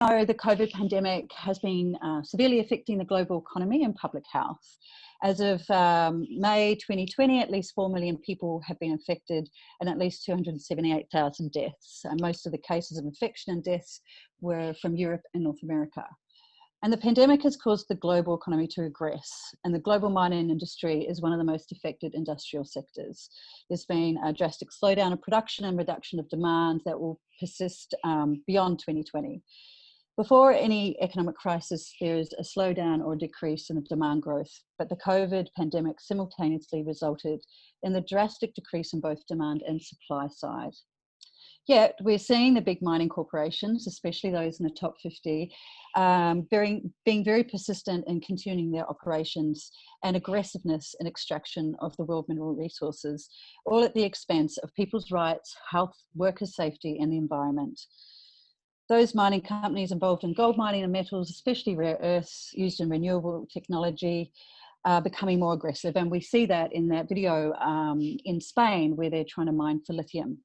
know, the COVID pandemic has been severely affecting the global economy and public health. As of May 2020, at least 4 million people have been infected and at least 278,000 deaths. And most of the cases of infection and deaths were from Europe and North America. And the pandemic has caused the global economy to regress, and the global mining industry is one of the most affected industrial sectors. There's been a drastic slowdown of production and reduction of demand that will persist beyond 2020. Before any economic crisis, there is a slowdown or decrease in the demand growth, but the COVID pandemic simultaneously resulted in the drastic decrease in both demand and supply side. Yet we're seeing the big mining corporations, especially those in the top 50, being very persistent in continuing their operations and aggressiveness in extraction of the world mineral resources, all at the expense of people's rights, health, workers' safety, and the environment. Those mining companies involved in gold mining and metals, especially rare earths used in renewable technology, are becoming more aggressive. And we see that in that video in Spain, where they're trying to mine for lithium.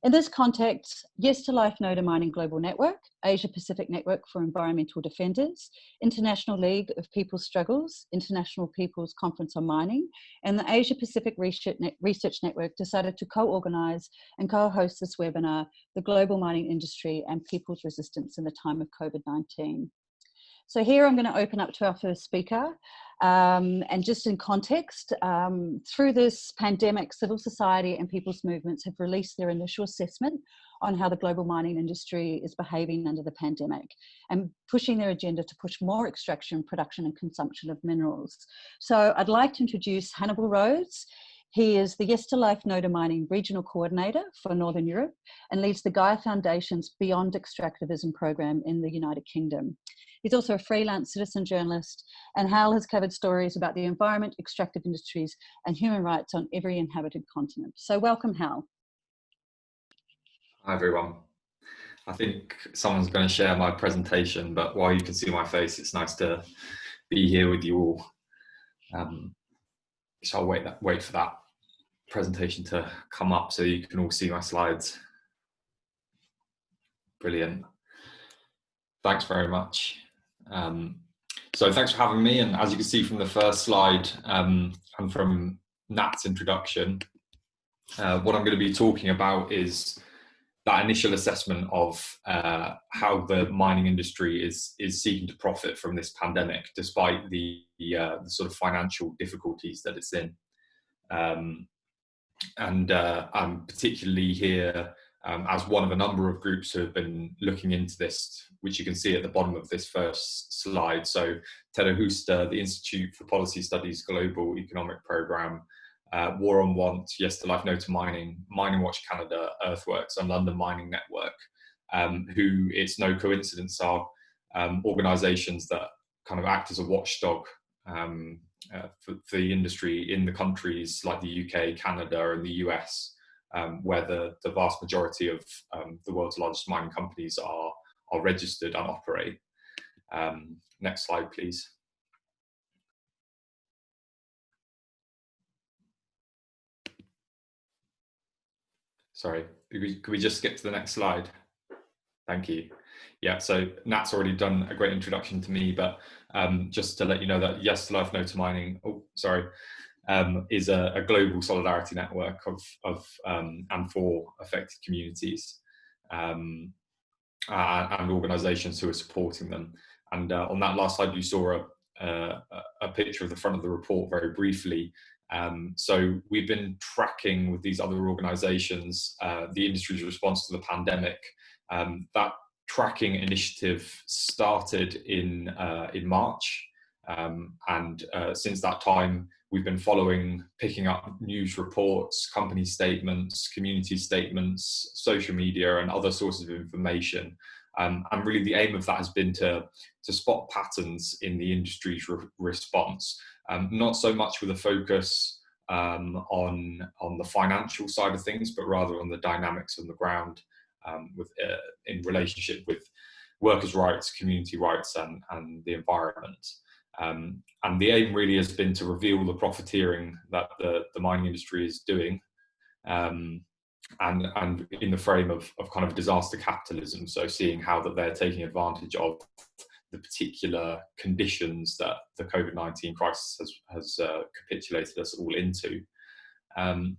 In this context, Yes to Life Node Mining Global Network, Asia Pacific Network for Environmental Defenders, International League of People's Struggles, International People's Conference on Mining, and the Asia Pacific Research Network decided to co-organise and co-host this webinar, The Global Mining Industry and People's Resistance in the Time of COVID-19. So here I'm going to open up to our first speaker. And just in context, through this pandemic, civil society and people's movements have released their initial assessment on how the global mining industry is behaving under the pandemic and pushing their agenda to push more extraction, production and consumption of minerals. So I'd like to introduce Hannibal Rhodes. He is the Yes to Life Node Mining Regional Coordinator for Northern Europe and leads the Gaia Foundation's Beyond Extractivism program in the United Kingdom. He's also a freelance citizen journalist, and Hal has covered stories about the environment, extractive industries, and human rights on every inhabited continent. So welcome, Hal. Hi, everyone. I think someone's going to share my presentation, but while you can see my face, it's nice to be here with you all. So I'll wait for that presentation to come up so you can all see my slides. Brilliant. Thanks very much. So thanks for having me. And as you can see from the first slide and from Nat's introduction, what I'm going to be talking about is that initial assessment of how the mining industry is seeking to profit from this pandemic, despite the sort of financial difficulties that it's in. And I'm particularly here as one of a number of groups who have been looking into this, which you can see at the bottom of this first slide. So Ted Huster, the Institute for Policy Studies Global Economic Programme, War on Want, Yes to Life No to Mining, Mining Watch Canada, Earthworks and London Mining Network, who it's no coincidence are organisations that kind of act as a watchdog for the industry in the countries like the UK, Canada and the US, where the vast majority of the world's largest mining companies are registered and operate. Next slide, please. Sorry, could we just skip to the next slide? Thank you. Yeah, so Nat's already done a great introduction to me, but just to let you know that Yes to Life No to Mining, is a global solidarity network of and for affected communities and organisations who are supporting them. And on that last slide, you saw a picture of the front of the report very briefly. So we've been tracking with these other organisations the industry's response to the pandemic. That tracking initiative started in March, and since that time we've been picking up news reports, company statements, community statements, social media and other sources of information. And really the aim of that has been to spot patterns in the industry's response, not so much with a focus on the financial side of things, but rather on the dynamics on the ground in relationship with workers' rights, community rights and the environment. And the aim really has been to reveal the profiteering that the mining industry is doing and in the frame of kind of disaster capitalism, so seeing how that they're taking advantage of the particular conditions that the COVID-19 crisis has capitulated us all into. And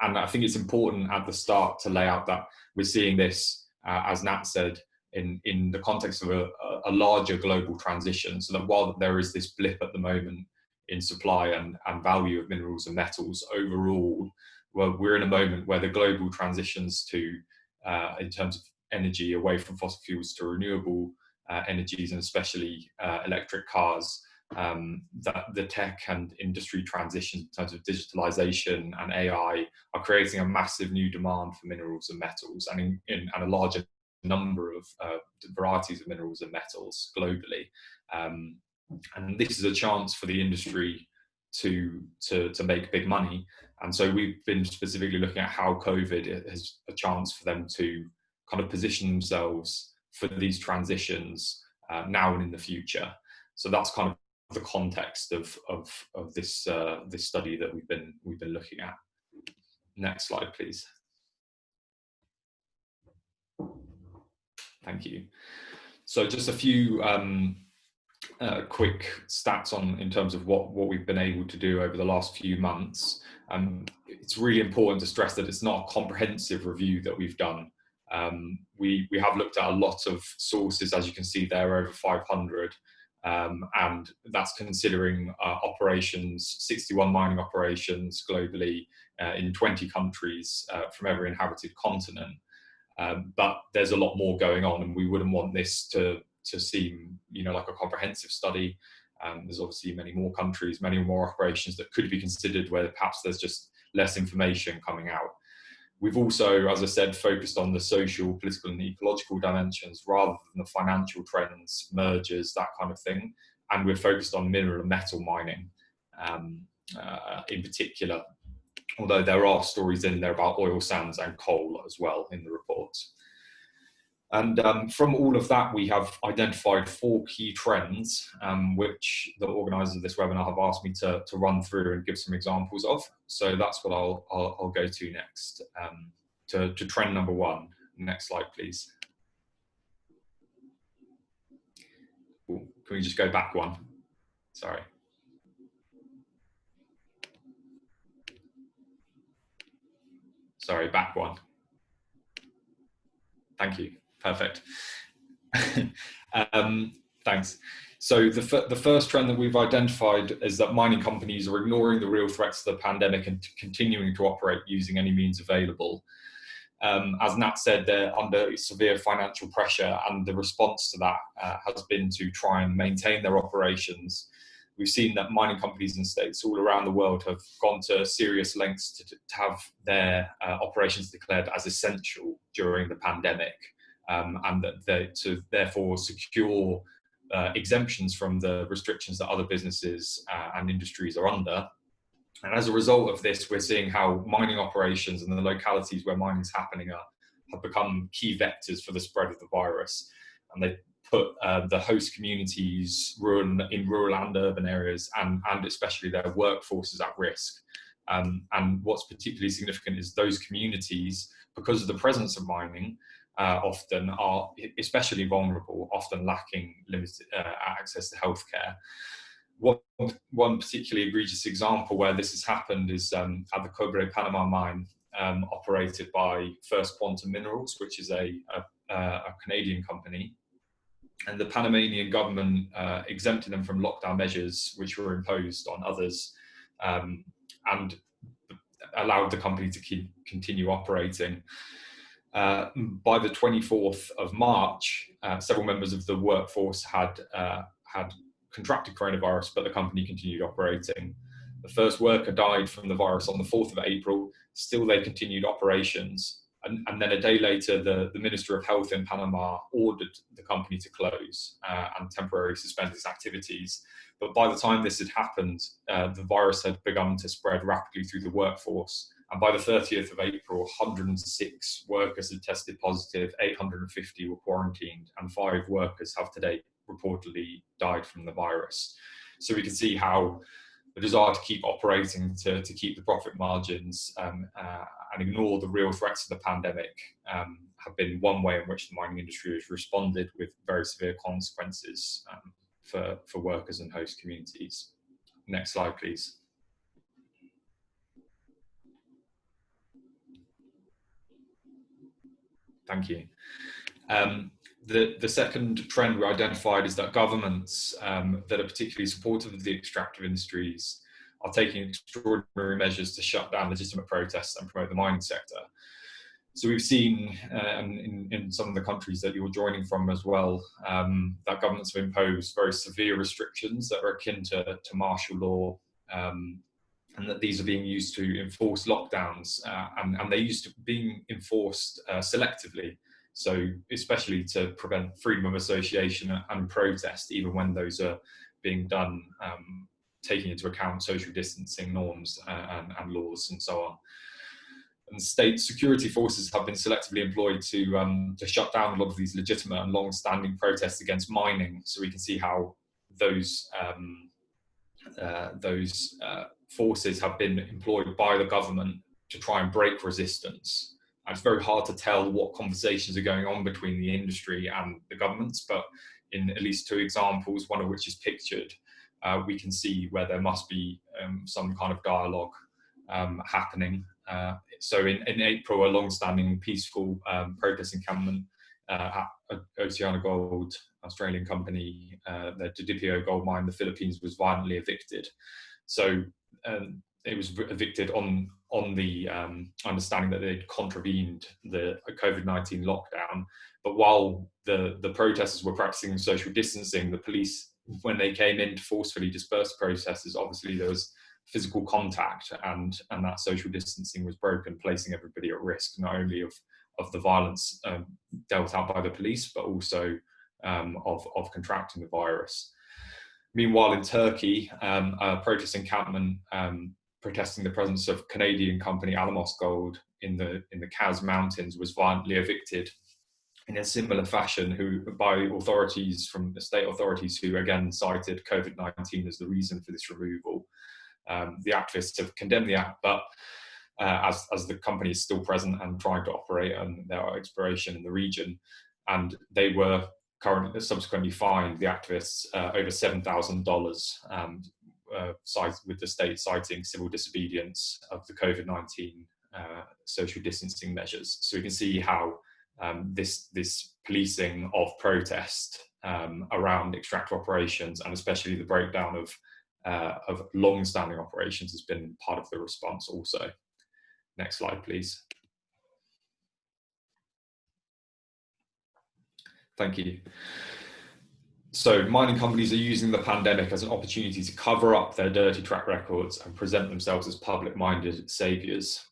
I think it's important at the start to lay out that we're seeing this, as Nat said, in the context of a larger global transition, so that while there is this blip at the moment in supply and value of minerals and metals, overall, well, we're in a moment where the global transitions to, in terms of energy, away from fossil fuels to renewable energies, and especially electric cars, that the tech and industry transitions in terms of digitalization and AI are creating a massive new demand for minerals and metals, and a larger number of varieties of minerals and metals globally. And this is a chance for the industry to make big money. And so we've been specifically looking at how COVID has a chance for them to kind of position themselves for these transitions now and in the future. So that's kind of the context of this this study that we've been looking at. Next slide, please. Thank you. So just a few quick stats in terms of what we've been able to do over the last few months. It's really important to stress that it's not a comprehensive review that we've done. We have looked at a lot of sources, as you can see there, over 500, and that's considering operations, 61 mining operations globally in 20 countries from every inhabited continent. But there's a lot more going on, and we wouldn't want this to seem, like a comprehensive study. There's obviously many more countries, many more operations that could be considered where perhaps there's just less information coming out. We've also, as I said, focused on the social, political and ecological dimensions rather than the financial trends, mergers, that kind of thing. And we're focused on mineral and metal mining in particular, although there are stories in there about oil sands and coal as well in the report. And from all of that, we have identified 4 key trends, which the organisers of this webinar have asked me to run through and give some examples of. So that's what I'll go to next, to trend number 1. Next slide, please. Ooh, can we just go back one? Sorry. Sorry, back one. Thank you. Perfect. Thanks. So the first trend that we've identified is that mining companies are ignoring the real threats of the pandemic and continuing to operate using any means available. As Nat said, they're under severe financial pressure, and the response to that has been to try and maintain their operations. We've seen that mining companies and states all around the world have gone to serious lengths to have their operations declared as essential during the pandemic. And that to therefore secure exemptions from the restrictions that other businesses and industries are under. And as a result of this, we're seeing how mining operations and the localities where mining is happening have become key vectors for the spread of the virus. And they put the host communities in rural and urban areas and especially their workforces at risk. And what's particularly significant is those communities, because of the presence of mining, often are especially vulnerable, often lacking limited access to healthcare. One particularly egregious example where this has happened is at the Cobre Panama mine, operated by First Quantum Minerals, which is a Canadian company. And the Panamanian government exempted them from lockdown measures which were imposed on others, and allowed the company to continue operating. By the 24th of March, several members of the workforce had contracted coronavirus, but the company continued operating. The first worker died from the virus on the 4th of April. Still, they continued operations. And then a day later, the Minister of Health in Panama ordered the company to close and temporarily suspend its activities. But by the time this had happened, the virus had begun to spread rapidly through the workforce. And by the 30th of April, 106 workers had tested positive, 850 were quarantined, and 5 workers have to date reportedly died from the virus. So we can see how the desire to keep operating, to keep the profit margins and ignore the real threats of the pandemic have been one way in which the mining industry has responded with very severe consequences for workers and host communities. Next slide, please. Thank you. The second trend we identified is that governments that are particularly supportive of the extractive industries are taking extraordinary measures to shut down legitimate protests and promote the mining sector. So we've seen in some of the countries that you're joining from as well, that governments have imposed very severe restrictions that are akin to martial law, and that these are being used to enforce lockdowns, and they're used to being enforced selectively. So especially to prevent freedom of association and protest, even when those are being done, taking into account social distancing norms and laws and so on. And state security forces have been selectively employed to shut down a lot of these legitimate and long-standing protests against mining. So we can see how those forces have been employed by the government to try and break resistance. And it's very hard to tell what conversations are going on between the industry and the governments, but in at least 2 examples, one of which is pictured, we can see where there must be some kind of dialogue happening. So in April, a long-standing peaceful protest encampment at OceanaGold, Australian company, the Didipio gold mine in the Philippines, was violently evicted. So it was evicted on the understanding that they'd contravened the COVID-19 lockdown. But while the protesters were practicing social distancing, the police, when they came in to forcefully disperse protesters, obviously there was physical contact, and that social distancing was broken, placing everybody at risk, not only of the violence dealt out by the police, but also of contracting the virus. Meanwhile, in Turkey, a protest encampment protesting the presence of Canadian company Alamos Gold in the Kaz Mountains was violently evicted in a similar fashion, by authorities from the state authorities, who again cited COVID-19 as the reason for this removal. The activists have condemned the act, but as the company is still present and trying to operate on their exploration in the region, and they were subsequently fined, the activists, over $7,000, with the state citing civil disobedience of the COVID-19 social distancing measures. So we can see how this policing of protest around extractive operations, and especially the breakdown of long-standing operations, has been part of the response also. Next slide, please. Thank you. So mining companies are using the pandemic as an opportunity to cover up their dirty track records and present themselves as public-minded saviours.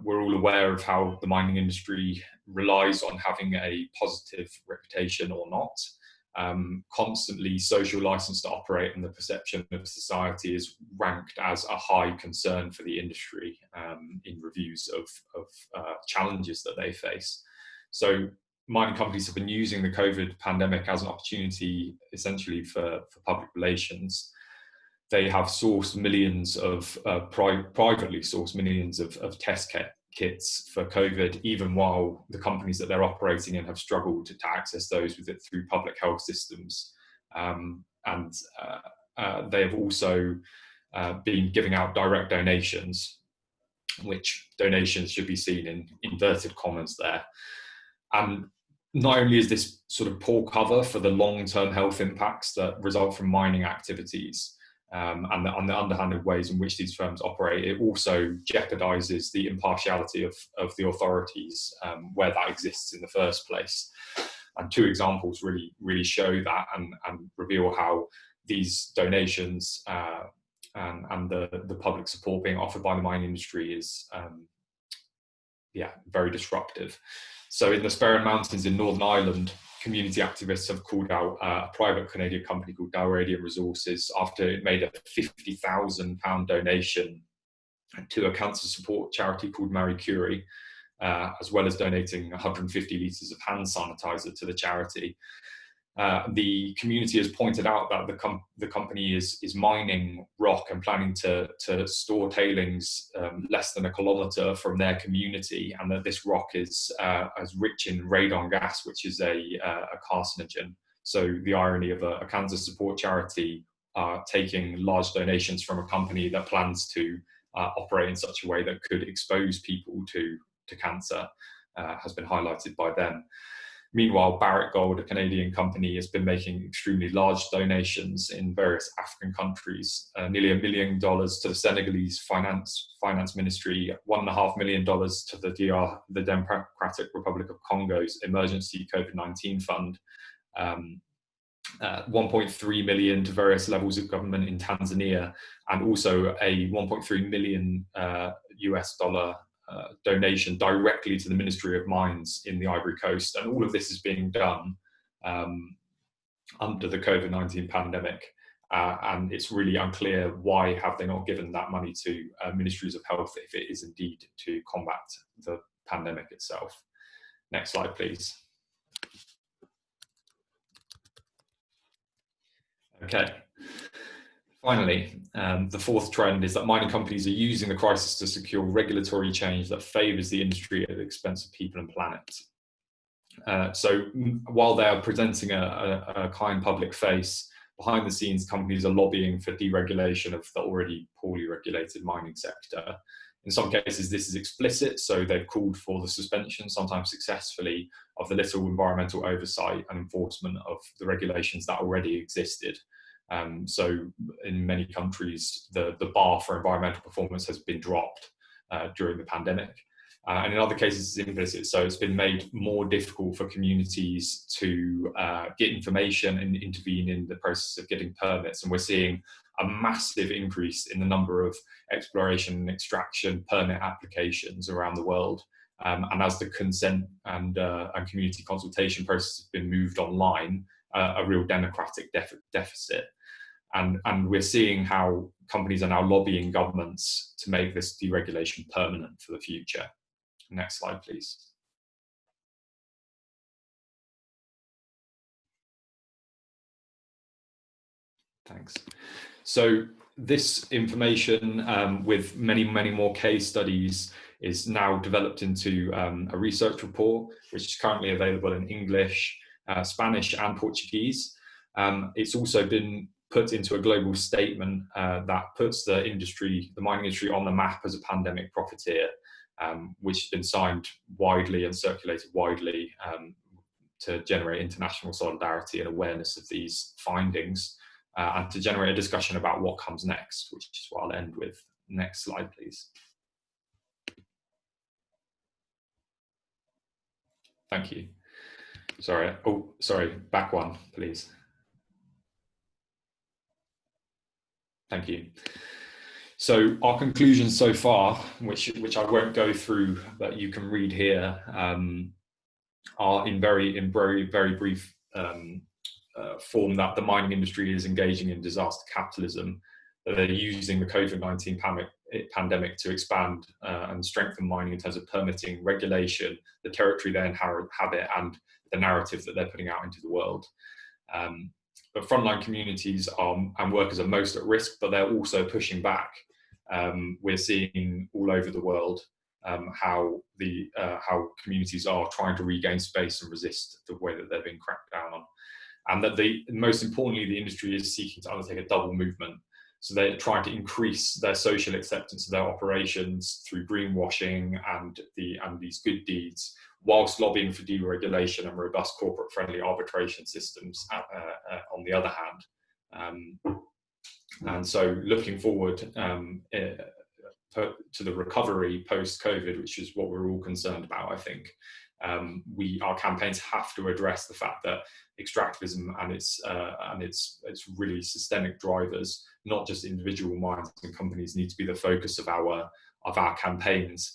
We're all aware of how the mining industry relies on having a positive reputation or not. Constantly, social license to operate and the perception of society is ranked as a high concern for the industry in reviews of challenges that they face. So mining companies have been using the COVID pandemic as an opportunity, essentially for public relations. They have sourced millions of, privately sourced millions of test kits for COVID, even while the companies that they're operating in have struggled to access those through public health systems. They have also been giving out direct donations, which donations should be seen in inverted commas there. And not only is this sort of poor cover for the long-term health impacts that result from mining activities, and the underhanded ways in which these firms operate, it also jeopardizes the impartiality of the authorities where that exists in the first place. And 2 examples really show that and reveal how these donations and the public support being offered by the mining industry is very disruptive. So in the Sperrin Mountains in Northern Ireland, community activists have called out a private Canadian company called Dalradian Resources after it made a £50,000 donation to a cancer support charity called Marie Curie, as well as donating 150 litres of hand sanitizer to the charity. the community has pointed out that the company is mining rock and planning to store tailings less than a kilometre from their community, and that this rock is as rich in radon gas, which is a carcinogen. So the irony of a cancer support charity taking large donations from a company that plans to operate in such a way that could expose people to cancer has been highlighted by them. Meanwhile, Barrick Gold, a Canadian company, has been making extremely large donations in various African countries, nearly $1 million to the Senegalese finance ministry, $1.5 million to the Democratic Republic of Congo's emergency COVID-19 fund, 1.3 million to various levels of government in Tanzania, and also a 1.3 million US dollar donation directly to the Ministry of Mines in the Ivory Coast. And all of this is being done under the COVID-19 pandemic. And it's really unclear why have they not given that money to ministries of health if it is indeed to combat the pandemic itself. Next slide, please. Okay. Finally, the fourth trend is that mining companies are using the crisis to secure regulatory change that favours the industry at the expense of people and planet. So while they are presenting a kind public face, behind the scenes companies are lobbying for deregulation of the already poorly regulated mining sector. In some cases this is explicit, so they've called for the suspension, sometimes successfully, of the little environmental oversight and enforcement of the regulations that already existed. So in many countries, the bar for environmental performance has been dropped during the pandemic. And in other cases, it's implicit. So it's been made more difficult for communities to get information and intervene in the process of getting permits. And we're seeing a massive increase in the number of exploration and extraction permit applications around the world. And as the consent and community consultation process has been moved online, a real democratic deficit. And we're seeing how companies are now lobbying governments to make this deregulation permanent for the future. Next slide, please. Thanks. So this information, with many more case studies, is now developed into a research report, which is currently available in English, Spanish and Portuguese. It's also been put into a global statement that puts the mining industry on the map as a pandemic profiteer, which has been signed widely and circulated widely to generate international solidarity and awareness of these findings, and to generate a discussion about what comes next, which is what I'll end with. Next slide, please. Thank you. Sorry. Oh, sorry. Back one, please. Thank you. So our conclusions so far, which I won't go through, but you can read here, are in very brief form that the mining industry is engaging in disaster capitalism, that they're using the COVID-19 pandemic to expand and strengthen mining in terms of permitting, regulation, the territory they inhabit, and the narrative that they're putting out into the world. But frontline communities and workers are most at risk, but they're also pushing back. We're seeing all over the world how communities are trying to regain space and resist the way that they're being cracked down on. And that most importantly, the industry is seeking to undertake a double movement. So they're trying to increase their social acceptance of their operations through greenwashing and these good deeds, whilst lobbying for deregulation and robust corporate-friendly arbitration systems on the other hand. And so looking forward to the recovery post-COVID, which is what we're all concerned about, I think, our campaigns have to address the fact that extractivism and its really systemic drivers, not just individual mines and companies, need to be the focus of our campaigns,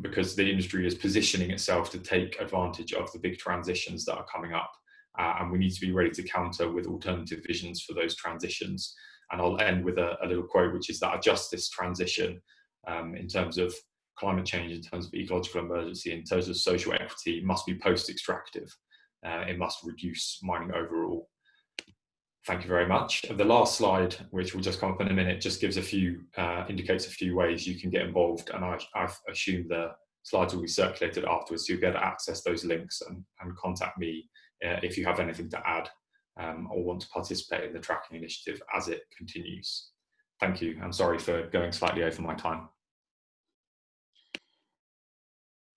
because the industry is positioning itself to take advantage of the big transitions that are coming up, and we need to be ready to counter with alternative visions for those transitions. And I'll end with a little quote, which is that a justice transition in terms of climate change, in terms of ecological emergency, in terms of social equity, must be post-extractive. it must reduce mining overall. Thank you very much. The last slide, which will just come up in a minute, just gives a few, indicates a few ways you can get involved, and I assume the slides will be circulated afterwards, so you'll be able to access those links and contact me if you have anything to add or want to participate in the tracking initiative as it continues. Thank you. I'm sorry for going slightly over my time.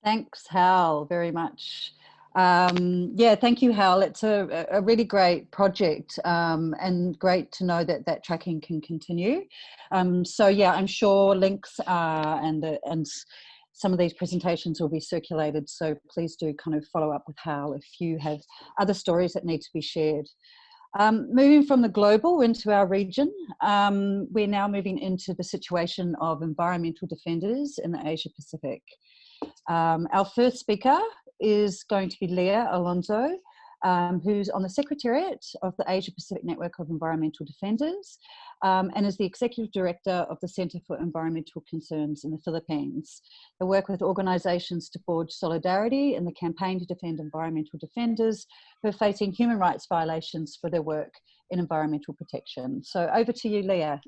Thanks, Hal, very much. Yeah, thank you, Hal. It's a really great project and great to know that that tracking can continue. So yeah, I'm sure links and some of these presentations will be circulated. So please do kind of follow up with Hal if you have other stories that need to be shared. Moving from the global into our region, we're now moving into the situation of environmental defenders in the Asia Pacific. Our first speaker is going to be Leah Alonso, who's on the Secretariat of the Asia Pacific Network of Environmental Defenders and is the Executive Director of the Center for Environmental Concerns in the Philippines. They work with organizations to forge solidarity in the campaign to defend environmental defenders who are facing human rights violations for their work in environmental protection. So over to you, Leah.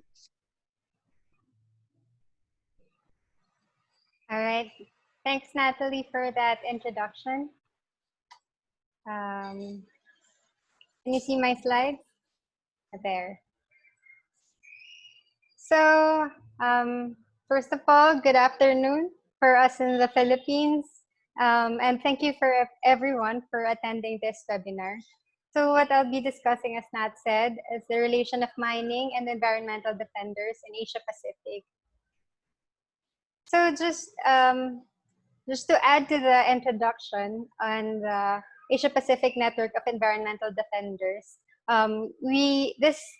All right. Thanks, Natalie, for that introduction. Can you see my slides? There. So, first of all, good afternoon for us in the Philippines. And thank you for everyone for attending this webinar. So what I'll be discussing, as Nat said, is the relation of mining and environmental defenders in Asia Pacific. So just to add to the introduction on the Asia Pacific Network of Environmental Defenders,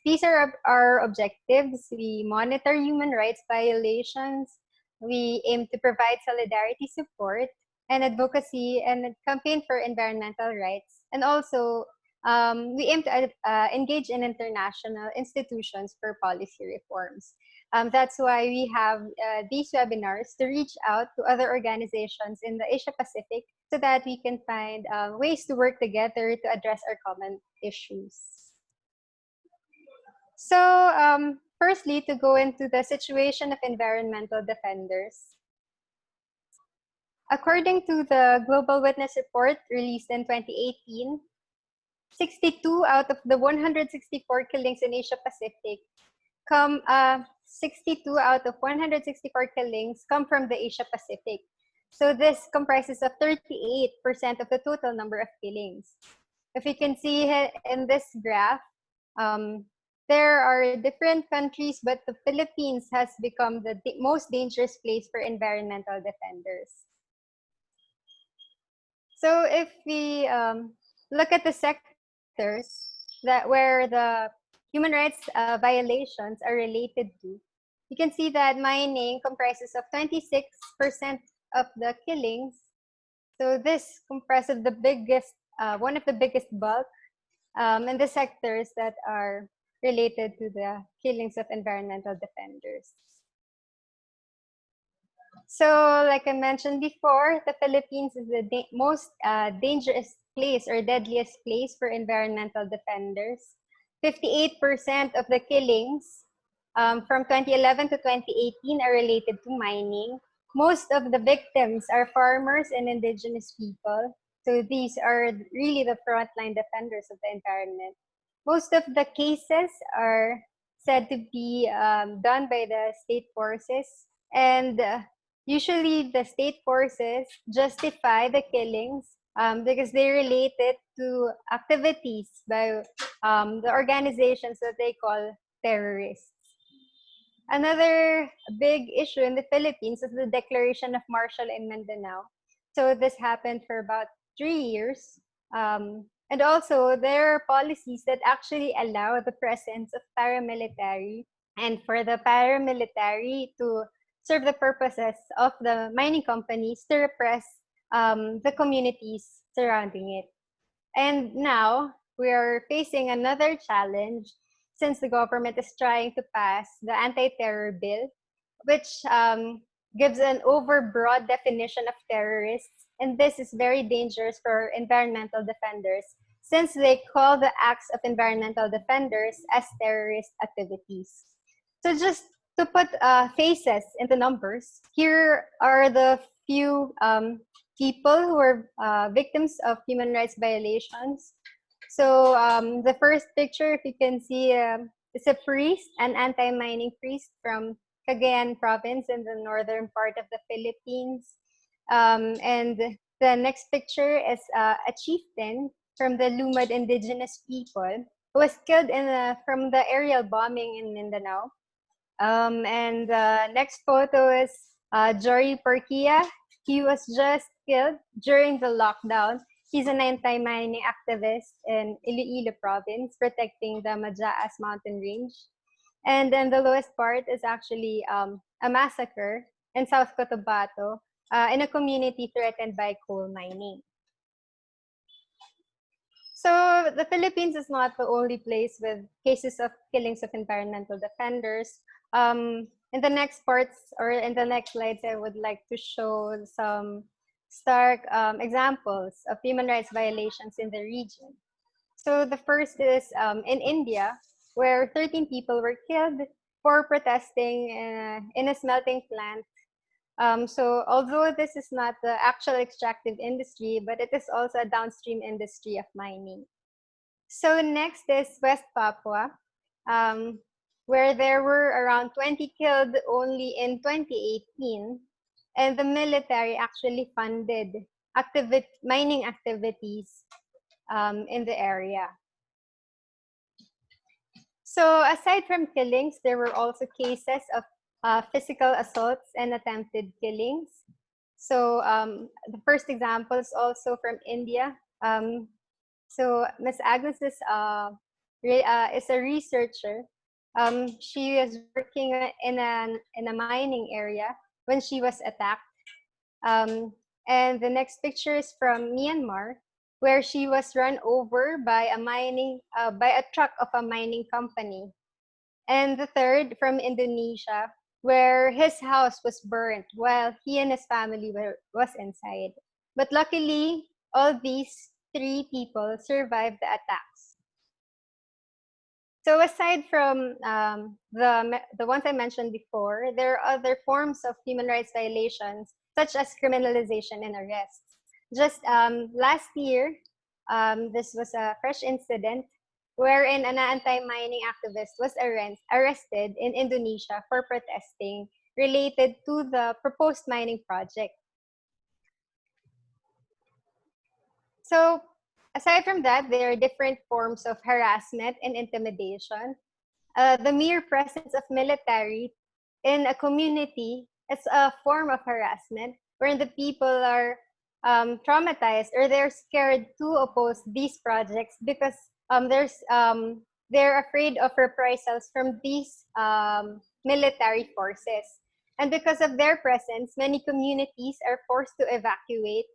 these are our objectives. We monitor human rights violations. We aim to provide solidarity support and advocacy and campaign for environmental rights. And also, we aim to engage in international institutions for policy reforms. That's why we have these webinars to reach out to other organizations in the Asia Pacific so that we can find ways to work together to address our common issues. So firstly, to go into the situation of environmental defenders. According to the Global Witness Report released in 2018, 62 out of the 164 killings in Asia Pacific 62 out of 164 killings come from the Asia Pacific. So this comprises of 38% of the total number of killings. If you can see in this graph, there are different countries, but the Philippines has become the most dangerous place for environmental defenders. So if we look at the sectors where the human rights violations are related to, you can see that mining comprises of 26% of the killings. So this comprises the biggest, one of the biggest bulk in the sectors that are related to the killings of environmental defenders. So like I mentioned before, the Philippines is the most dangerous place or deadliest place for environmental defenders. 58% of the killings from 2011 to 2018 are related to mining. Most of the victims are farmers and indigenous people. So these are really the frontline defenders of the environment. Most of the cases are said to be done by the state forces, and usually the state forces justify the killings because they relate it to activities by the organizations that they call terrorists. Another big issue in the Philippines is the declaration of martial in Mindanao. So this happened for about 3 years. And also, there are policies that actually allow the presence of paramilitary and for the paramilitary to serve the purposes of the mining companies to repress the communities surrounding it. And now we are facing another challenge since the government is trying to pass the anti-terror bill, which gives an overbroad definition of terrorists and this is very dangerous for environmental defenders since they call the acts of environmental defenders as terrorist activities. So just to put faces into numbers, here are the few people who were victims of human rights violations. So the first picture, if you can see, is a priest, an anti-mining priest from Cagayan province in the northern part of the Philippines. And the next picture is a chieftain from the Lumad indigenous people who was killed from the aerial bombing in Mindanao. And the next photo is Jory Porquia. He was just killed during the lockdown. He's an anti-mining activist in Iloilo province, protecting the Majaas mountain range. And then the lowest part is actually a massacre in South Cotabato in a community threatened by coal mining. So the Philippines is not the only place with cases of killings of environmental defenders. In the next parts or in the next slides, I would like to show some stark examples of human rights violations in the region. So the first is in India, where 13 people were killed for protesting in a smelting plant. So although this is not the actual extractive industry, but it is also a downstream industry of mining. So next is West Papua, where there were around 20 killed only in 2018, and the military actually funded mining activities in the area. So aside from killings, there were also cases of physical assaults and attempted killings. So the first example is also from India. So Ms. Agnes is a researcher. She was working in a mining area when she was attacked. And the next picture is from Myanmar, where she was run over by a truck of a mining company. And the third from Indonesia, where his house was burnt while he and his family was inside. But luckily, all these 3 people survived the attacks. So aside from the ones I mentioned before, there are other forms of human rights violations, such as criminalization and arrests. Just last year, this was a fresh incident wherein an anti-mining activist was arrested in Indonesia for protesting related to the proposed mining project. So aside from that, there are different forms of harassment and intimidation. The mere presence of military in a community is a form of harassment wherein the people are traumatized or they're scared to oppose these projects because they're afraid of reprisals from these military forces. And because of their presence, many communities are forced to evacuate.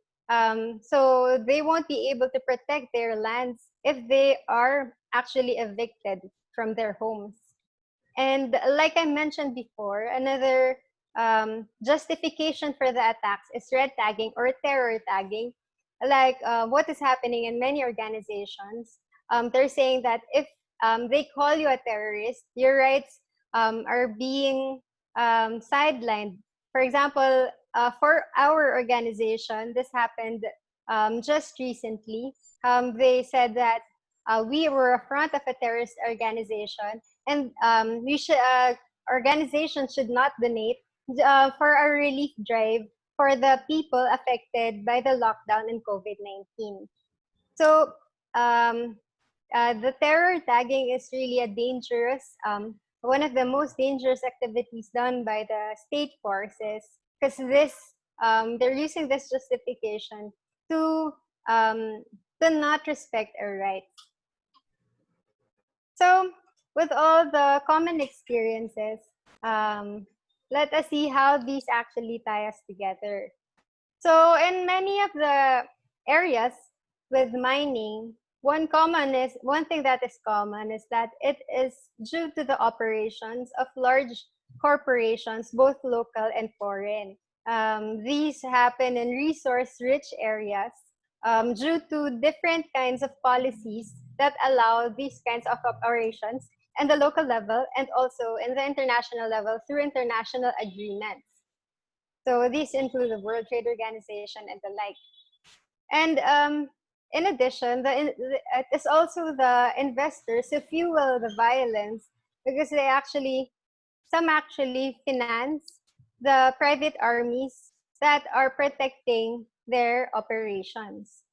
So they won't be able to protect their lands if they are actually evicted from their homes. And like I mentioned before, another justification for the attacks is red tagging or terror tagging, like what is happening in many organizations. They're saying that if they call you a terrorist, your rights are being sidelined. For example, for our organization, this happened just recently. They said that we were a front of a terrorist organization, and organizations should not donate for a relief drive for the people affected by the lockdown and COVID-19. So the terror tagging is really a dangerous, one of the most dangerous activities done by the state forces, because they're using this justification to not respect our rights. So with all the common experiences, let us see how these actually tie us together. So in many of the areas with mining, one thing that is common is that it is due to the operations of large corporations, both local and foreign. These happen in resource-rich areas due to different kinds of policies that allow these kinds of operations at the local level and also in the international level through international agreements. So these include the World Trade Organization and the like. And in addition, it is also the investors who fuel the violence because some actually finance the private armies that are protecting their operations.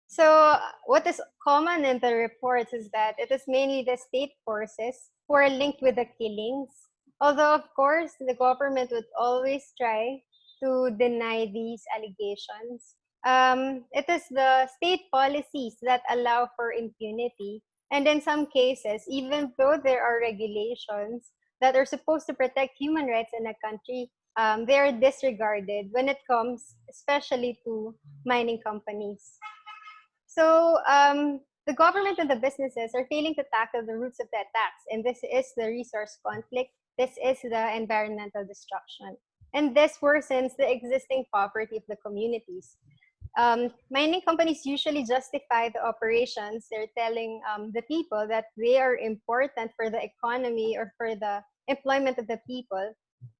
So what is common in the reports is that it is mainly the state forces who are linked with the killings. Although, of course, the government would always try to deny these allegations. It is the state policies that allow for impunity. And in some cases, even though there are regulations that are supposed to protect human rights in a country, they are disregarded when it comes especially to mining companies. So the government and the businesses are failing to tackle the roots of the attacks, and this is the resource conflict, this is the environmental destruction, and this worsens the existing poverty of the communities. Mining companies usually justify the operations. They're telling the people that they are important for the economy or for the employment of the people,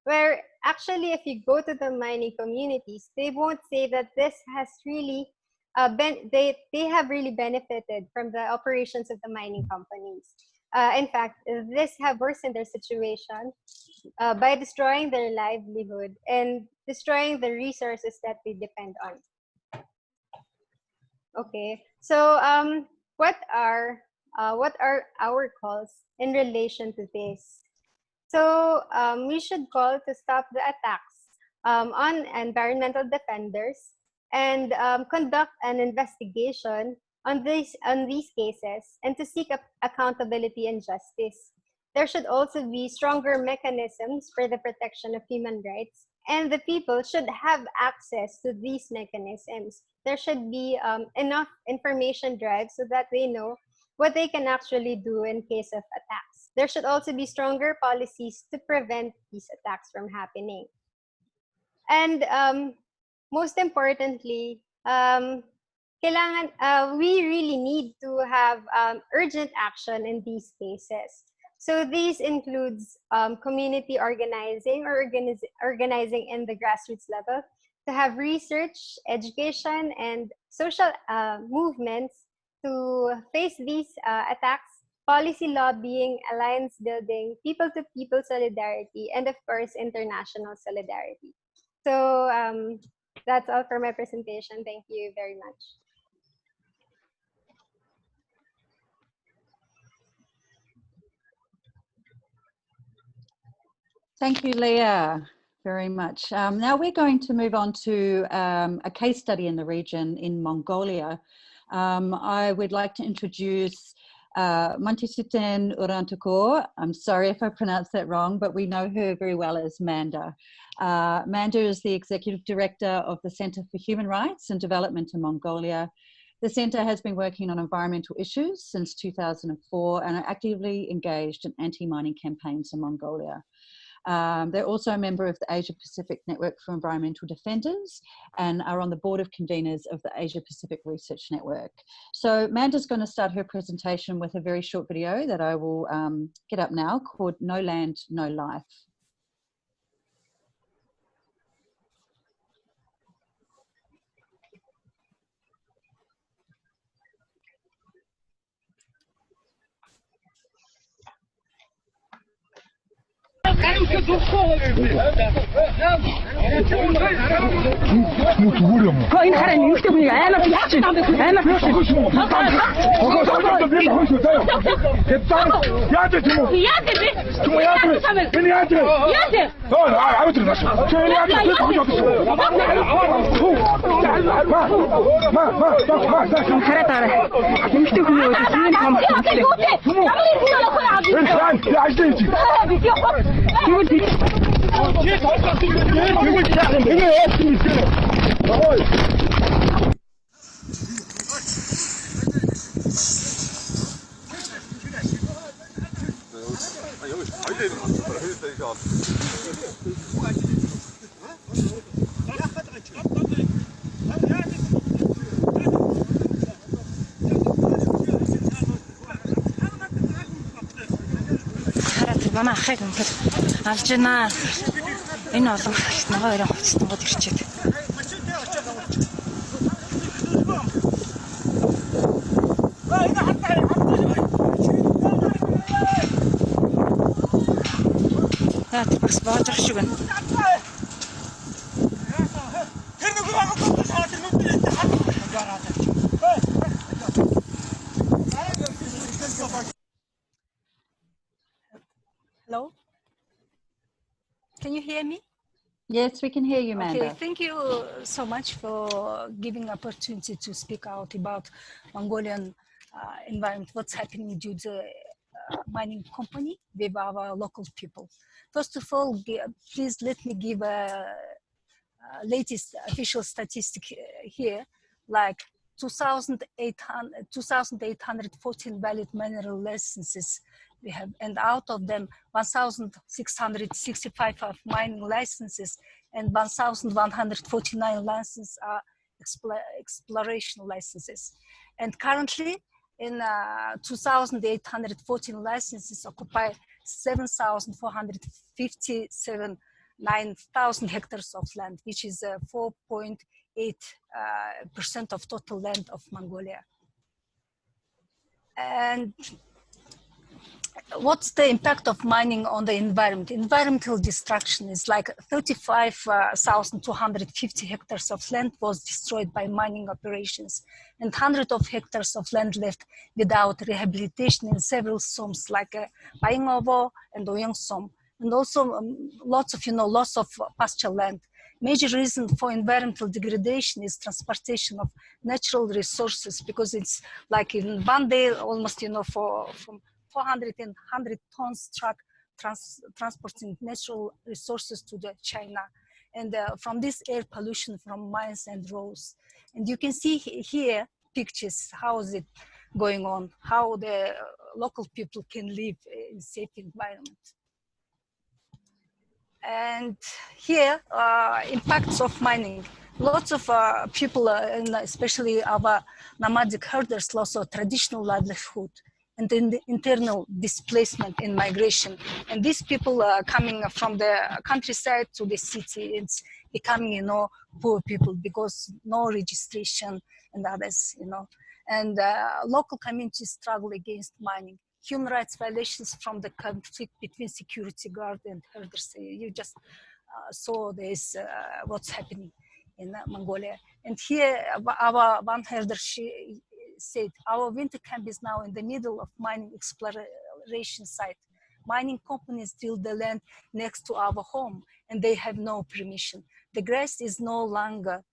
where actually if you go to the mining communities, they won't say that this has really they have really benefited from the operations of the mining companies. In fact, this have worsened their situation by destroying their livelihood and destroying the resources that they depend on. Okay, so what are our calls in relation to this? So we should call to stop the attacks on environmental defenders and conduct an investigation on these cases and to seek accountability and justice. There should also be stronger mechanisms for the protection of human rights, and the people should have access to these mechanisms. There should be enough information drives so that they know what they can actually do in case of attacks. There should also be stronger policies to prevent these attacks from happening. And most importantly, we really need to have urgent action in these cases. So these includes community organizing or organizing in the grassroots level, to have research, education, and social movements to face these attacks, policy lobbying, alliance building, people-to-people solidarity, and of course, international solidarity. So that's all for my presentation. Thank you very much. Thank you, Leah, very much. Now we're going to move on to a case study in the region in Mongolia. I would like to introduce Mantisuten Urantukor. I'm sorry if I pronounced that wrong, but we know her very well as Manda. Manda is the Executive Director of the Center for Human Rights and Development in Mongolia. The Center has been working on environmental issues since 2004 and are actively engaged in anti-mining campaigns in Mongolia. They're also a member of the Asia Pacific Network for Environmental Defenders and are on the board of conveners of the Asia Pacific Research Network. So Manda's going to start her presentation with a very short video that I will get up now called No Land, No Life. манай ахыг ингээд авч байна. Энэ олон ногоо өрөө хоцтongод ирчээд. Яа, бас боож ах шиг байна. Hello? Can you hear me? Yes, we can hear you, Amanda. Okay, thank you so much for giving opportunity to speak out about Mongolian environment, what's happening due to mining company with our local people. First of all, please let me give a latest official statistic here, like 2,814 valid mineral licenses we have, and out of them 1,665 are mining licenses and 1,149 licenses are exploration licenses. And currently in 2,814 licenses occupy 7,457 9,000 hectares of land, which is 4.8% of total land of Mongolia. And what's the impact of mining on the environment? Environmental destruction is like 35,250 hectares of land was destroyed by mining operations, and hundreds of hectares of land left without rehabilitation in several zones like Baingovo and Oyongsom. And also lots of, loss of pasture land. Major reason for environmental degradation is transportation of natural resources, because it's like in one day almost, from 400 and 100 tons truck transporting natural resources to the China. And from this air pollution from mines and roads. And you can see here pictures, how is it going on, how the local people can live in safe environment. And here, impacts of mining. Lots of people, and especially our nomadic herders, lost their traditional livelihood and in the internal displacement in migration. And these people are coming from the countryside to the city. It's becoming, poor people because no registration and others, And local communities struggle against mining. Human rights violations from the conflict between security guard and herders. You just saw this, what's happening in Mongolia. And here, our one herder, she said, our winter camp is now in the middle of mining exploration site. Mining companies drill the land next to our home, and they have no permission. The grass is no longer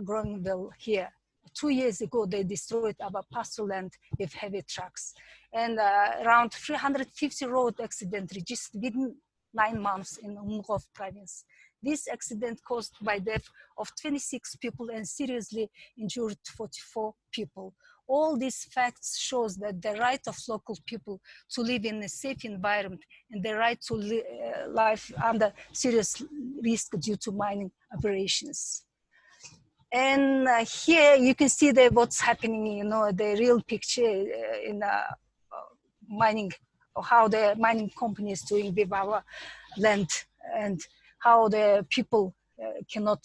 growing well here. 2 years ago, they destroyed our pasture land with heavy trucks. And around 350 road accidents registered within 9 months in Umgov province. This accident caused by death of 26 people and seriously injured 44 people. All these facts shows that the right of local people to live in a safe environment and the right to live under serious risk due to mining operations. And here you can see what's happening, the real picture in mining, or how the mining company is doing with our land, and how the people cannot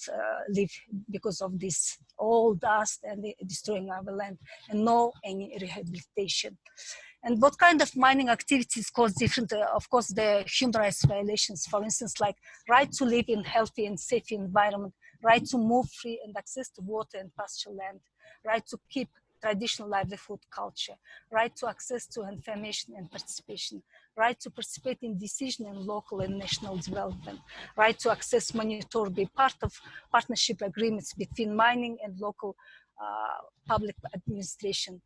live because of this all dust and destroying our land and no any rehabilitation. And what kind of mining activities cause different, of course, the human rights violations, for instance, like right to live in healthy and safe environment, right to move free and access to water and pasture land, right to keep traditional livelihood culture, right to access to information and participation, right to participate in decision in local and national development, right to access, monitor, be part of partnership agreements between mining and local public administration,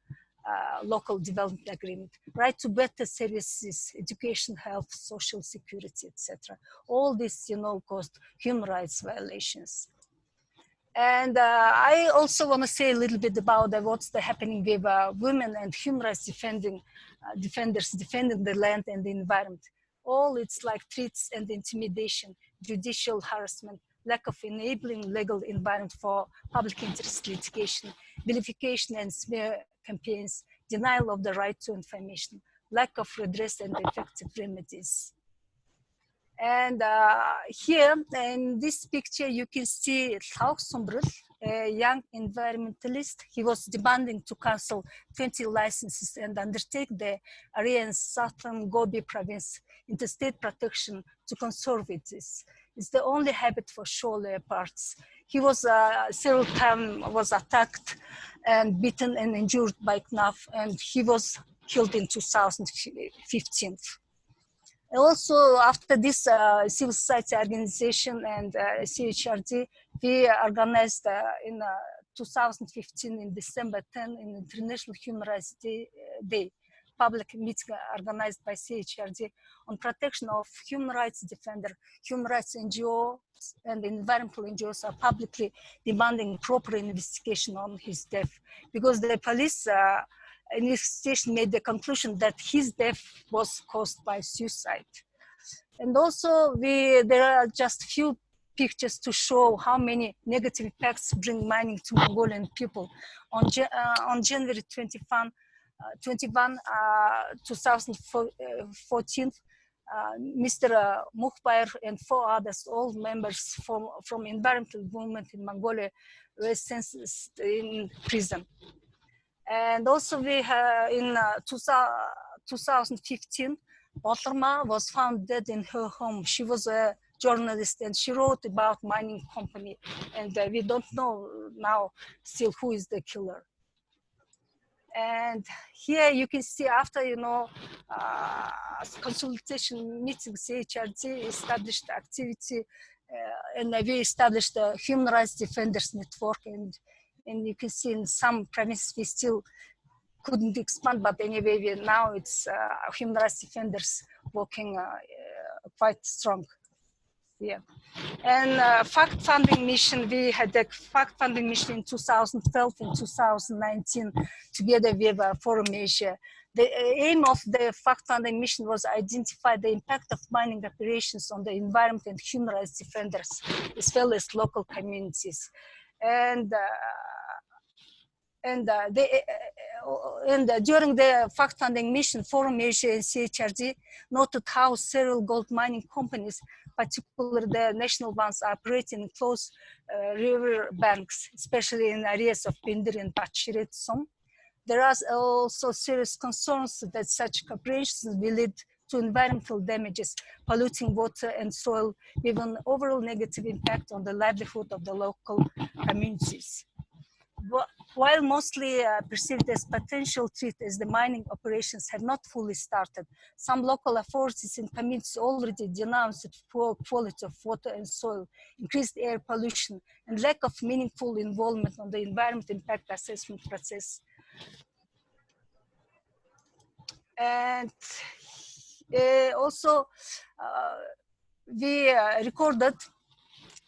local development agreement, right to better services, education, health, social security, etc. All this, caused human rights violations. And I also want to say a little bit about what's happening with women and human rights defenders defending the land and the environment. All it's like threats and intimidation, judicial harassment, lack of enabling legal environment for public interest litigation, vilification and smear campaigns, denial of the right to information, lack of redress and effective remedies. And here in this picture, you can see Thao Sombril, a young environmentalist. He was demanding to cancel 20 licenses and undertake the area in southern Gobi province into state protection to conserve it. It's the only habitat for shore leopards. He was several times was attacked and beaten and injured by knife, and he was killed in 2015. Also, after this civil society organization and CHRD, we organized in 2015 in December 10 in International Human Rights Day, public meeting organized by CHRD on protection of human rights defender. Human rights NGOs and environmental NGOs are publicly demanding proper investigation on his death, because the police investigation made the conclusion that his death was caused by suicide. And also there are just few pictures to show how many negative impacts bring mining to Mongolian people. On January 21, 2014, Mr. Mukhbair and 4 others, all members from environmental movement in Mongolia, were sentenced in prison. And also we have in 2015, Botlama was found dead in her home. She was a journalist and she wrote about mining company, and we don't know now still who is the killer. And here you can see after, consultation meetings, CHRD established activity and we established the Human Rights Defenders Network, and you can see in some provinces we still couldn't expand, but anyway, now it's Human Rights Defenders working quite strong. Yeah. And fact-finding mission, we had a fact-finding mission in 2012 and 2019 together with Forum Asia. The aim of the fact-finding mission was to identify the impact of mining operations on the environment and human rights defenders, as well as local communities. And during the fact-finding mission, Forum Asia and CHRD noted how several gold mining companies, particularly the national ones, are operating in close river banks, especially in areas of Pindir and Batshiretsong. There are also serious concerns that such corporations will lead to environmental damages, polluting water and soil, with an overall negative impact on the livelihood of the local communities. While mostly perceived as potential threat as the mining operations have not fully started, some local authorities and communities already denounced poor quality of water and soil, increased air pollution, and lack of meaningful involvement on the environment impact assessment process. And also, we recorded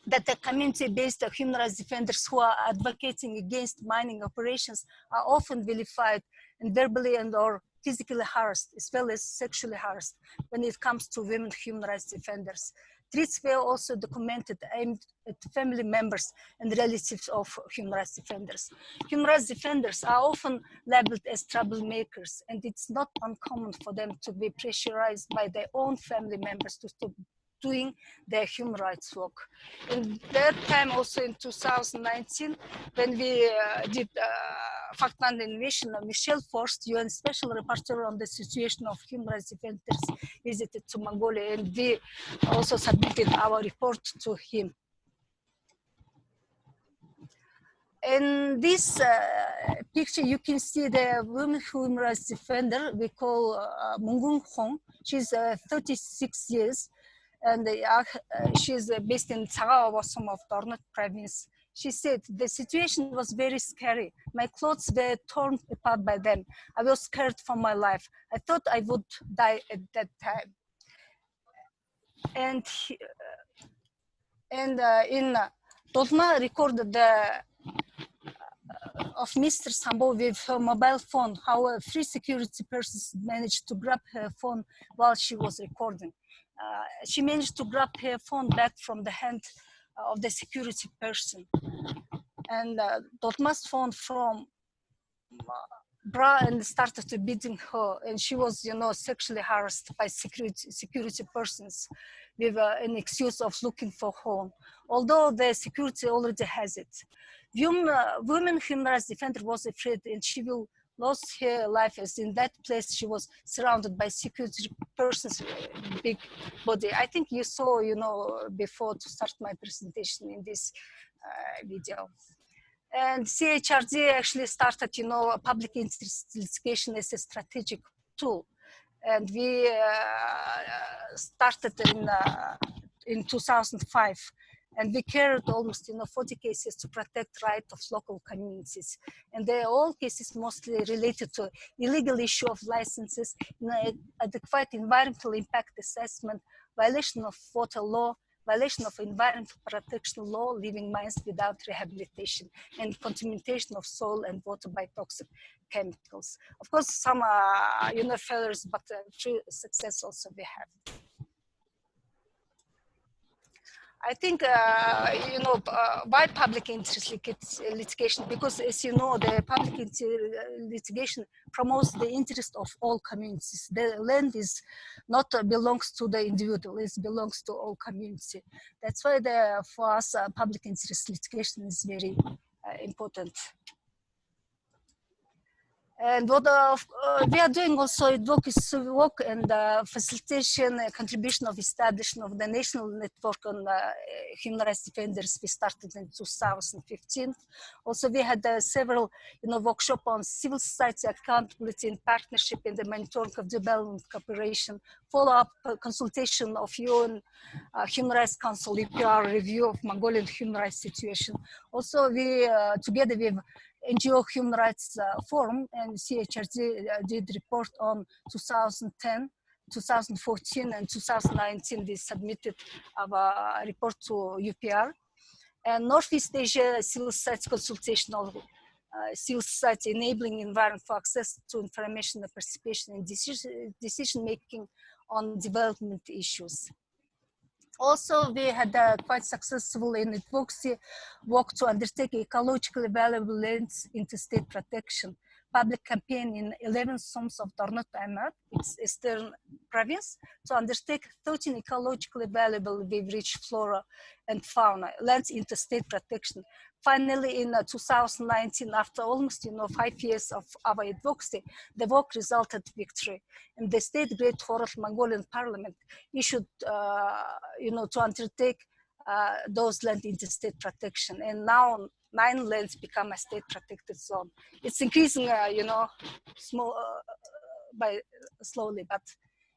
that the community-based human rights defenders who are advocating against mining operations are often vilified and verbally and or physically harassed, as well as sexually harassed when it comes to women human rights defenders. Threats were also documented aimed at family members and relatives of human rights defenders. Human rights defenders are often labeled as troublemakers, and it's not uncommon for them to be pressurized by their own family members to stop doing their human rights work. And that time also in 2019, when we did fact-finding mission, Michel Forst, UN Special Rapporteur on the situation of human rights defenders, visited to Mongolia, and we also submitted our report to him. In this picture, you can see the women human rights defender we call Mungung Hong. She's 36 years. And she's based in Tsagawasom of Dornot province. She said, the situation was very scary. My clothes were torn apart by them. I was scared for my life. I thought I would die at that time. And in Dolma recorded of Mr. Sambo with her mobile phone, how a free security person managed to grab her phone while she was recording. She managed to grab her phone back from the hand of the security person. And Dotma's phone from bra and started to beating her, and she was, you know, sexually harassed by security persons with an excuse of looking for home, although the security already has it. Women human rights defender was afraid, and she will lose her life, as in that place she was surrounded by security persons, big body. I think you saw, you know, before to start my presentation in this video. And CHRD actually started, you know, public interest litigation as a strategic tool. And we started in 2005. And we carried almost, you know, 40 cases to protect right of local communities. And they are all cases mostly related to illegal issue of licenses, inadequate environmental impact assessment, violation of water law, violation of environmental protection law, leaving mines without rehabilitation, and contamination of soil and water by toxic chemicals. Of course, some you know, failures, but true success also we have. I think, you know, why public interest litigation? Because, as you know, the public litigation promotes the interest of all communities. The land is not belongs to the individual, it belongs to all community. That's why for us, public interest litigation is very important. And what we are doing also work and facilitation, contribution of establishment of the national network on human rights defenders. We started in 2015. Also, we had several, you know, workshops on civil society accountability and partnership in the monitoring of development cooperation, follow-up consultation of UN Human Rights Council APRN review of Mongolian human rights situation. Also, we together with NGO Human Rights Forum and CHRD did report on 2010, 2014, and 2019. They submitted our report to UPR. And Northeast Asia Civil Society Consultation of civil society enabling environment for access to information and participation in decision making on development issues. Also, we had quite successful in advocacy work to undertake ecologically valuable lands into state protection. Public campaign in 11 zones of Tornat Amar, its eastern province, to undertake 13 ecologically valuable with rich flora and fauna lands into state protection. Finally, in 2019, after almost, you know, 5 years of our advocacy, the work resulted victory. And the State Great Hall of Mongolian Parliament issued, you know, to undertake those lands into state protection. And now 9 lands become a state protected zone. It's increasing, you know, slowly, but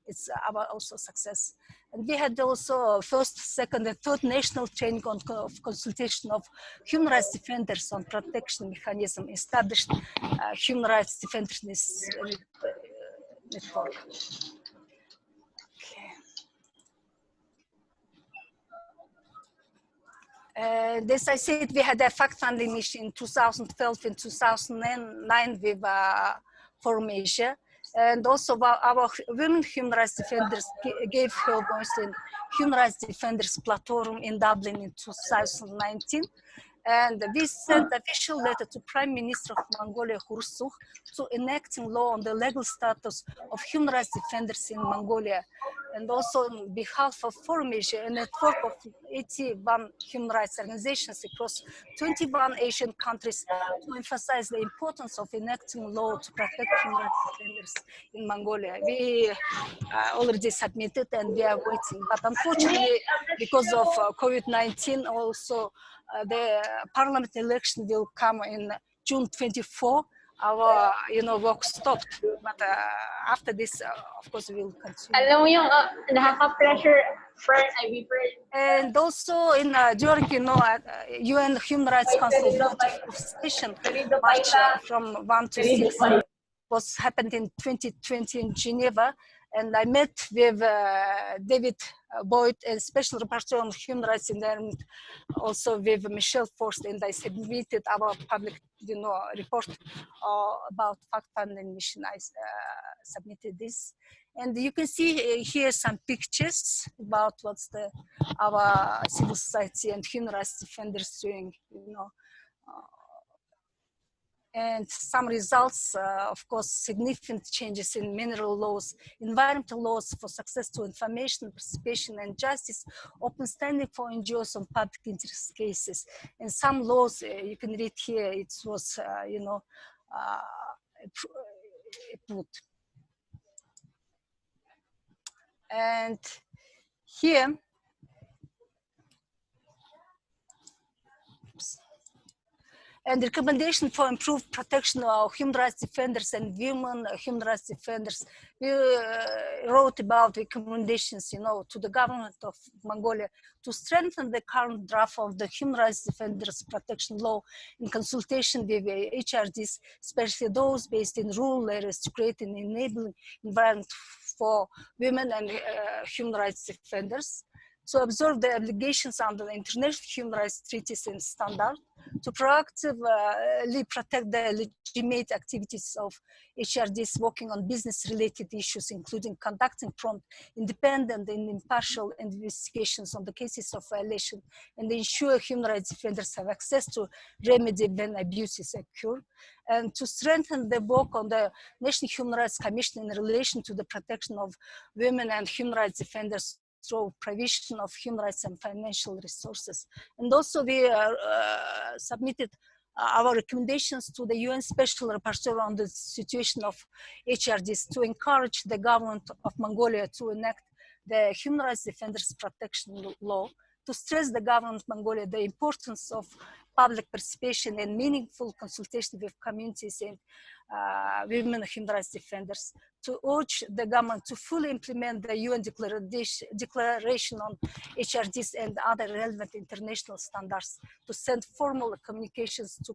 it's our also success. And we had also first, second, and third national training of consultation of human rights defenders on protection mechanism, established human rights defenders network. As I said, we had a fact-finding mission in 2012 and 2009 with Forum Asia. And also our women human rights defenders gave her voice in Human Rights Defenders Platform in Dublin in 2019. And we sent an official letter to Prime Minister of Mongolia, Hursukh, to enacting law on the legal status of human rights defenders in Mongolia. And also on behalf of Forum Asia, a network of 81 human rights organizations across 21 Asian countries, to emphasize the importance of enacting law to protect human rights defenders in Mongolia. We already submitted and we are waiting. But unfortunately, because of COVID-19, also the parliament election will come in June 24. Our, you know, work stopped, but after this, of course, we will continue. Alam mo yung nakaka-pressure, and also in during, you know, UN Human Rights Council session, March from 1 to 6 was happened in 2020 in Geneva, and I met with David Boyd, a special rapporteur on human rights environment, also with Michelle Forst, and I submitted our public, you know, report about fact-finding mission. I submitted this, and you can see here some pictures about what's our civil society and human rights defenders doing, you know. And some results, of course, significant changes in mineral laws, environmental laws for success to information, participation, and justice, open standing for NGOs on public interest cases. And some laws, you can read here, it was, approved. And here, and the recommendation for improved protection of human rights defenders and women human rights defenders. We wrote about recommendations, to the government of Mongolia to strengthen the current draft of the human rights defenders protection law in consultation with HRDs, especially those based in rural areas, to create an enabling environment for women and human rights defenders, to observe the obligations under the international human rights treaties and standards, to proactively protect the legitimate activities of HRDs working on business-related issues, including conducting prompt, independent and impartial investigations on the cases of violation, and ensure human rights defenders have access to remedy when abuses occur, and to strengthen the work on the National Human Rights Commission in relation to the protection of women and human rights defenders through provision of human rights and financial resources. And also we submitted our recommendations to the UN Special Rapporteur on the situation of HRDs to encourage the government of Mongolia to enact the Human Rights Defenders Protection Law, to stress the government of Mongolia the importance of public participation and meaningful consultation with communities and women human rights defenders, to urge the government to fully implement the UN declaration on HRDs and other relevant international standards, to send formal communications to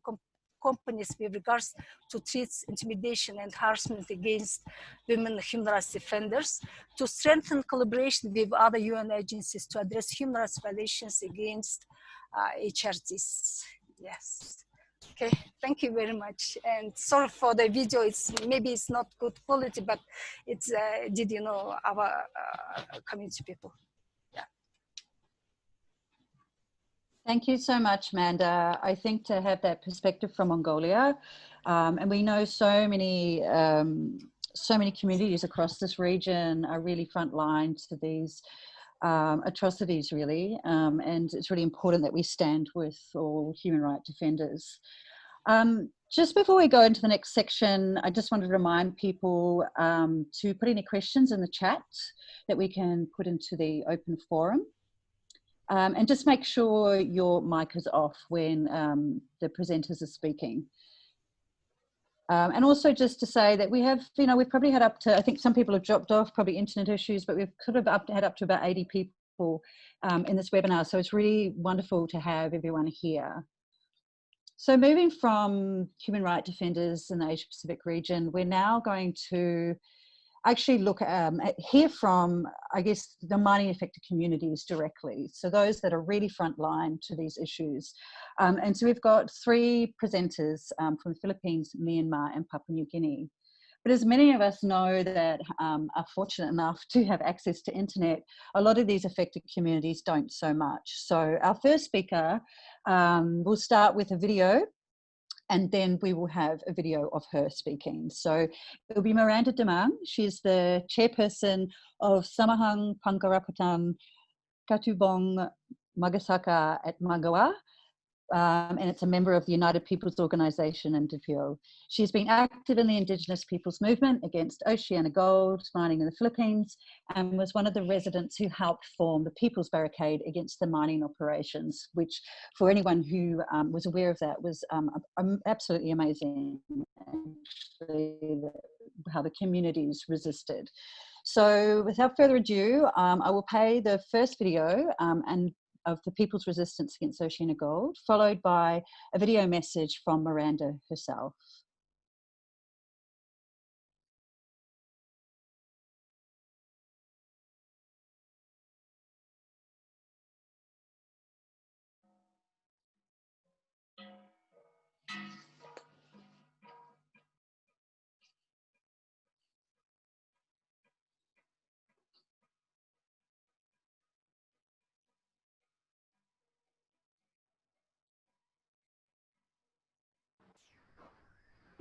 companies with regards to threats, intimidation, and harassment against women human rights defenders, to strengthen collaboration with other UN agencies to address human rights violations against HRDs. Yes. Okay, thank you very much. And sorry for the video, maybe it's not good quality, but it's our community people. Yeah. Thank you so much, Amanda. I think to have that perspective from Mongolia, and we know so many communities across this region are really front lines to these atrocities, really, and it's really important that we stand with all human rights defenders. Just before we go into the next section, I just want to remind people to put any questions in the chat that we can put into the open forum. And just make sure your mic is off when the presenters are speaking. And also just to say that we have, we've probably had up to, I think some people have dropped off, probably internet issues, but we've could have had up to about 80 people in this webinar. So it's really wonderful to have everyone here. So moving from human rights defenders in the Asia Pacific region, we're now going to actually look hear from, I guess, the mining affected communities directly. So those that are really frontline to these issues. And so we've got three presenters from the Philippines, Myanmar, and Papua New Guinea. But as many of us know that are fortunate enough to have access to internet, a lot of these affected communities don't so much. So our first speaker will start with a video, and then we will have a video of her speaking. So it'll be Miranda Demang. She's the chairperson of Samahang Pangkarapatan Katubong Magasaka at Magawa, and it's a member of the United Peoples Organization in Dipio. She's been active in the Indigenous Peoples Movement against OceanaGold mining in the Philippines, and was one of the residents who helped form the People's Barricade against the mining operations, which for anyone who was aware of that was absolutely amazing, actually, how the communities resisted. So without further ado, I will play the first video of the People's Resistance Against OceanaGold, followed by a video message from Miranda herself.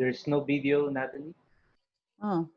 There's no video, Natalie? Oh,